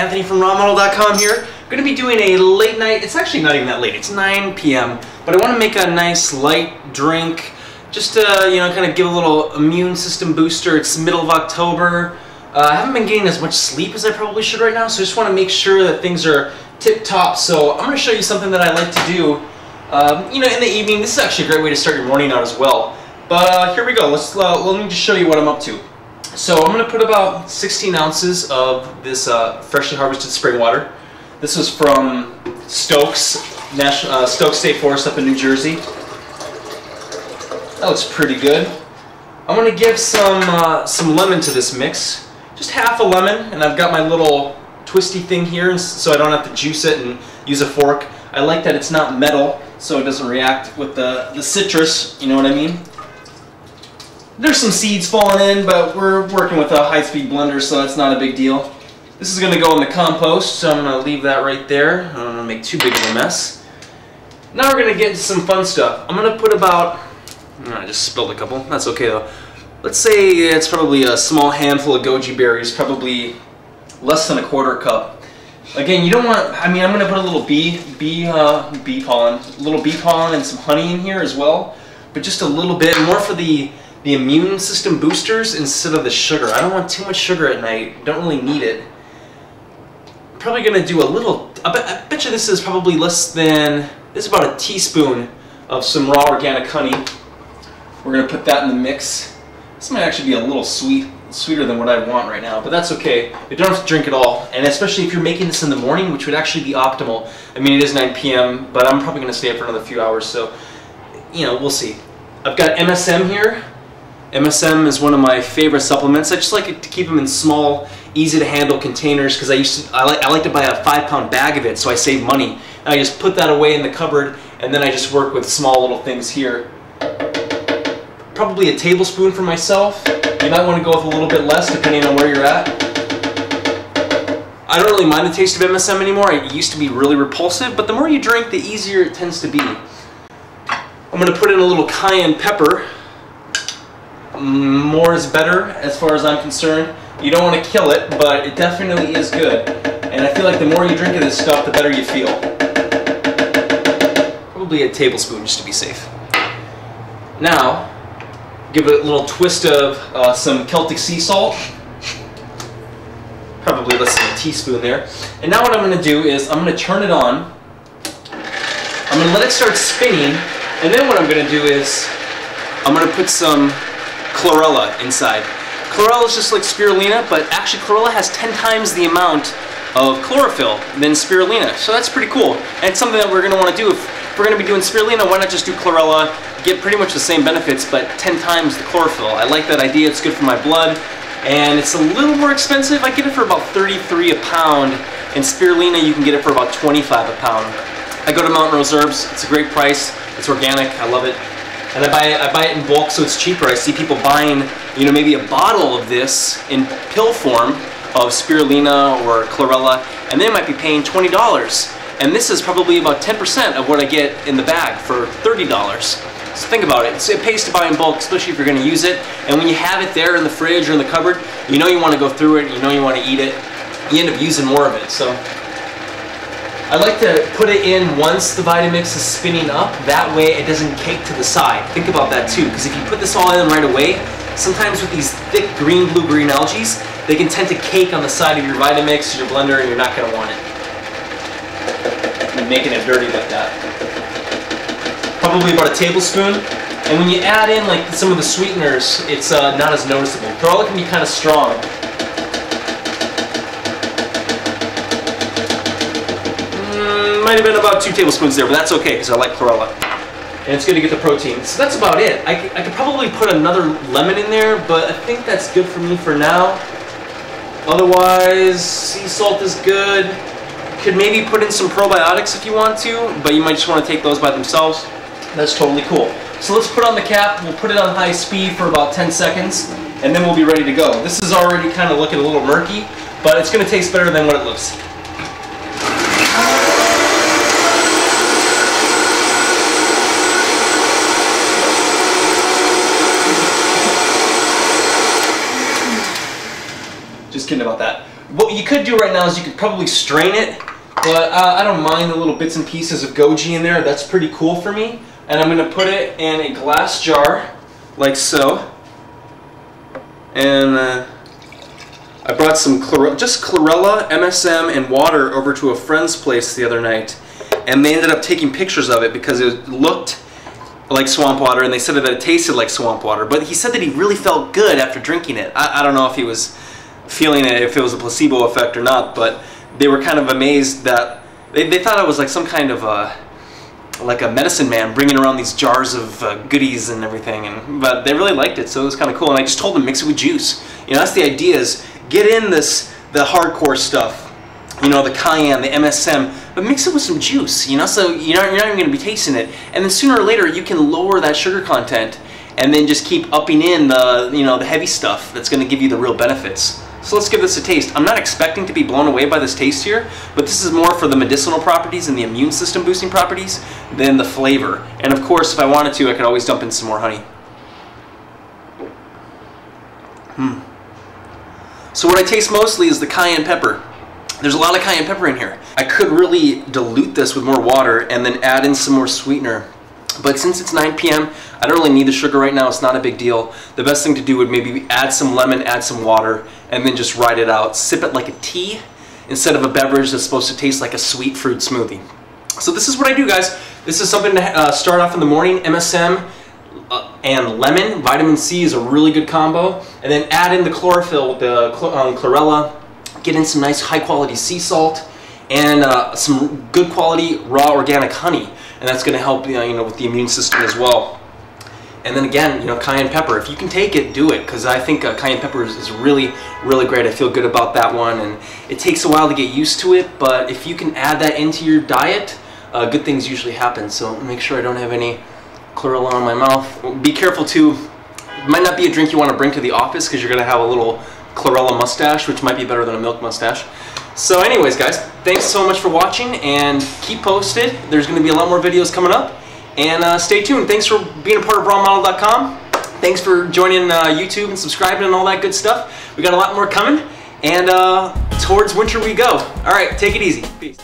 Anthony from Rawmodel.com here. I'm going to be doing a late night, it's actually not even that late, it's 9 p.m. But I want to make a nice light drink, just to, you know, kind of give a little immune system booster. It's the middle of October. I haven't been getting as much sleep as I probably should right now, so I just want to make sure that things are tip-top. So I'm going to show you something that I like to do, you know, in the evening. This is actually a great way to start your morning out as well. But here we go. Let me just show you what I'm up to. So I'm going to put about 16 ounces of this freshly harvested spring water. This is from Stokes State Forest up in New Jersey. That looks pretty good. I'm going to give some lemon to this mix. Just half a lemon, and I've got my little twisty thing here so I don't have to juice it and use a fork. I like that it's not metal, so it doesn't react with the citrus, you know what I mean? There's some seeds falling in, but we're working with a high-speed blender, so that's not a big deal. This is going to go in the compost, so I'm going to leave that right there. I don't want to make too big of a mess. Now we're going to get into some fun stuff. I'm going to put about, I just spilled a couple, that's okay though. Let's say it's probably a small handful of goji berries, probably less than a quarter cup. Again, you don't want, I mean, I'm going to put a little bee pollen and some honey in here as well, but just a little bit, more for the immune system boosters instead of the sugar. I don't want too much sugar at night, don't really need it. I'm probably going to do a little, I bet you this is probably less than, this is about a teaspoon of some raw organic honey. We're going to put that in the mix. This might actually be a little sweeter than what I want right now, but that's okay. You don't have to drink it all, and especially if you're making this in the morning, which would actually be optimal. I mean, it is 9 p.m., but I'm probably going to stay up for another few hours, so, you know, we'll see. I've got MSM here. MSM is one of my favorite supplements. I just like to keep them in small, easy-to-handle containers because I like to buy a 5-pound bag of it, so I save money. And I just put that away in the cupboard, and then I just work with small little things here. Probably a tablespoon for myself. You might want to go with a little bit less depending on where you're at. I don't really mind the taste of MSM anymore. It used to be really repulsive, but the more you drink, the easier it tends to be. I'm going to put in a little cayenne pepper. More is better as far as I'm concerned. You don't want to kill it, but it definitely is good. And I feel like the more you drink of this stuff, the better you feel. Probably a tablespoon just to be safe. Now, give it a little twist of some Celtic sea salt. Probably less than a teaspoon there. And now what I'm going to do is I'm going to turn it on. I'm going to let it start spinning. And then what I'm going to do is I'm going to put some chlorella inside. Chlorella is just like spirulina, but actually chlorella has 10 times the amount of chlorophyll than spirulina. So that's pretty cool. And it's something that we're going to want to do. If we're going to be doing spirulina, why not just do chlorella? Get pretty much the same benefits, but 10 times the chlorophyll. I like that idea. It's good for my blood, and it's a little more expensive. I get it for about $33 a pound, and spirulina you can get it for about $25 a pound. I go to Mountain Rose Herbs. It's a great price. It's organic. I love it, and I buy it in bulk, so it's cheaper. I see people buying, you know, maybe a bottle of this in pill form of spirulina or chlorella, and they might be paying $20. And this is probably about 10% of what I get in the bag for $30. So think about it. It pays to buy in bulk, especially if you're going to use it. And when you have it there in the fridge or in the cupboard, you know you want to go through it, you know you want to eat it. You end up using more of it. So I like to put it in once the Vitamix is spinning up. That way it doesn't cake to the side. Think about that too, because if you put this all in right away, sometimes with these thick blue-green algae, they can tend to cake on the side of your Vitamix, your blender, and you're not going to want it. And making it dirty like that. Probably about a tablespoon, and when you add in like some of the sweeteners, it's not as noticeable. Chlorella can be kind of strong. Might have been about 2 tablespoons there, but that's okay because I like chlorella. And it's good to get the protein. So that's about it. I could probably put another lemon in there, but I think that's good for me for now. Otherwise, sea salt is good. Could maybe put in some probiotics if you want to, but you might just want to take those by themselves. That's totally cool. So let's put on the cap, we'll put it on high speed for about 10 seconds, and then we'll be ready to go. This is already kind of looking a little murky, but it's going to taste better than what it looks. Just kidding about that. what you could do right now is you could probably strain it, but I don't mind the little bits and pieces of goji in there. That's pretty cool for me. And I'm going to put it in a glass jar, like so. And I brought some chlorella, MSM, and water over to a friend's place the other night. And they ended up taking pictures of it because it looked like swamp water, and they said that it tasted like swamp water. But he said that he really felt good after drinking it. I don't know if he was feeling it, if it was a placebo effect or not, but they were kind of amazed that they thought it was like some kind of like a medicine man bringing around these jars of goodies and everything, but they really liked it, so it was kind of cool. And I just told them mix it with juice. You know, that's the idea, is get in the hardcore stuff, you know, the cayenne, the MSM, but mix it with some juice, you know, so you're not even going to be tasting it. And then sooner or later you can lower that sugar content and then just keep upping in the, you know, the heavy stuff that's going to give you the real benefits. So let's give this a taste. I'm not expecting to be blown away by this taste here, but this is more for the medicinal properties and the immune system boosting properties than the flavor. And of course, if I wanted to, I could always dump in some more honey. So what I taste mostly is the cayenne pepper. There's a lot of cayenne pepper in here. I could really dilute this with more water and then add in some more sweetener. But since it's 9 p.m., I don't really need the sugar right now. It's not a big deal. The best thing to do would maybe add some lemon, add some water, and then just ride it out. Sip it like a tea instead of a beverage that's supposed to taste like a sweet fruit smoothie. So this is what I do, guys. This is something to start off in the morning. MSM and lemon. Vitamin C is a really good combo. And then add in the chlorophyll with the chlorella. Get in some nice high-quality sea salt and some good quality raw organic honey. And that's going to help, you know, with the immune system as well. And then again, you know, cayenne pepper. If you can take it, do it, because I think cayenne pepper is really, really great. I feel good about that one, and it takes a while to get used to it, but if you can add that into your diet, good things usually happen. So make sure I don't have any chlorella on my mouth. Be careful too. It might not be a drink you want to bring to the office because you're going to have a little chlorella mustache, which might be better than a milk mustache. So anyways, guys, thanks so much for watching, and keep posted. There's going to be a lot more videos coming up, and stay tuned. Thanks for being a part of Rawmodel.com. Thanks for joining YouTube and subscribing and all that good stuff. We got a lot more coming, and towards winter we go. All right, take it easy. Peace.